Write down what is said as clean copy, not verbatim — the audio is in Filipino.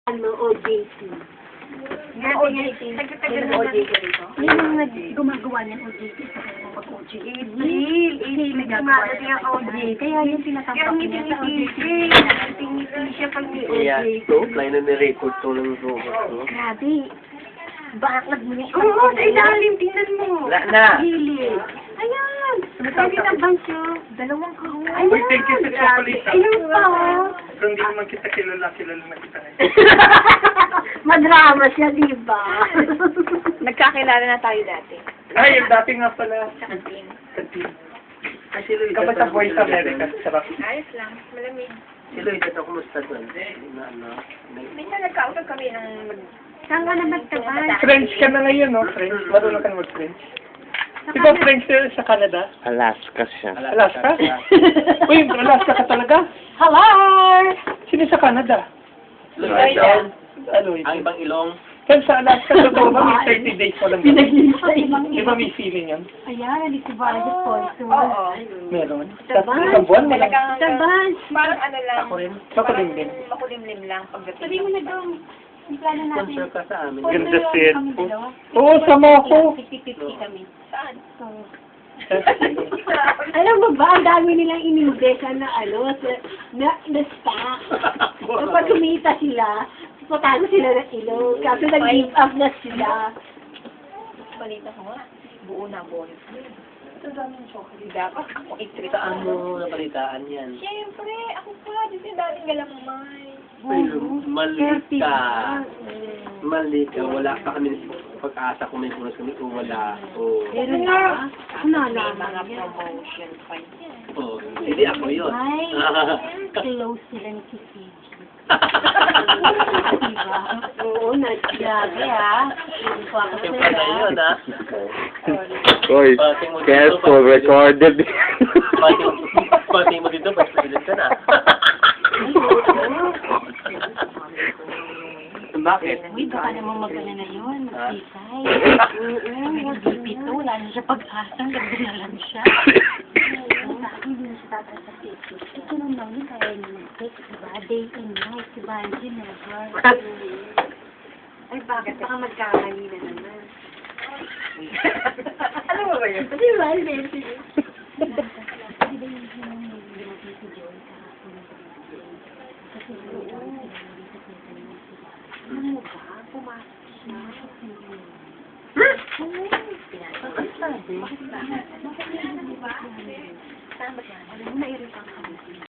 Ano, OJT. Nga, OJT. Tagal na OJT dito. May mga gumagawa ng OJT sa kanyang pag-OJT. May gumagawa ng OJT. Kaya yung tinatampak Pero niya sa OJT. ngiti siya pag may Kaya OJT. ito, kaya na nirecord to ng robot, no? Grabe. Bakit mo yung Oo, sa ilalim, tingnan mo. Wala na. Gilid. Ayan. Sabi ng bansyo. Dalawang kahon. Uy, thank you sa chocolate. Ayun pa, oh. Kung hindi naman kita kilala na kita ngayon. Madrama siya, di ba? Nagkakilala na tayo dati. Ay, yung dati nga pala. Sa kantin. Kantin. Kasi Lloyd, Kapag sa Voice America, sarap. Ayos lang, malamig. Si Lloyd, ito kumusta doon? Na, ano, Minsan nagkausap kami ng Saan ka na magtabay? French ka na ngayon, no? French. Marunong ka na mag-French. Di ba French sa Canada? Alaska siya. Alaska? Uy, Alaska ka talaga? Hello! Sino sa Canada? Lloyd, Lloyd. ang ibang ilong. Kaya sa Alaska, totoo ba may 30 days pa lang? Pinag-iisa ibang Di ba may feeling yan? Ayan, hindi si Vargas Sponsor. Oo. Meron. Diba? Isang buwan mo lang. Talagang, Sabas. parang ano lang. Ako rin. Makulimlim. Makulimlim lang pagdating. Sabi mo na daw, yung plano natin. Sponsor ka sa amin. Ganda set. Kami dalawa. Oo, sama ako. 50-50 kami. Saan? Alam mo ba, ang dami nilang inimbesa na ano, na stock. Kapag kumita sila, patalo sila ng ilog. Kaso nag-give up na sila. Balita ko nga. Buo na ball. Ito daming chocolate. Dapat ako i-treat. Saan mo nabalitaan yan? Siyempre, ako pa. Dito yung daming galamay. Ay, mali ka. Mm. Mali ka. Wala pa kami pag-asa kung may bonus kami o wala. O, Pero nga, ano May na mga promotion pa yan. o, hindi ako yun. Ay, close sila ni si CG. Diba? Oo, nagyabi ha. Hindi ko ako Siyempre na yun, sila. ha? Oy, careful, recorded. Pati mo dito, president ka na. Bakit? Uy, baka naman magana na yun. Ha? Magsisay. Oo, magpipito. Wala na siya pag-asa. Gabi na lang siya. Sa akin, hindi na siya tatay sa Facebook. Ito naman yun, kaya niya mag-text, diba? Day and night, si Banji, never. Ay, bakit? Baka magkamali na naman. Alam mo ba yun? Kasi ba, Nancy? Di ba yung dumating si Joy kahapon? Kasi ano mo ba? Pumasok siya. Bakit sabi? Bakit ba? Bakit ba? Saan ba siya? Alam mo, nairita ka.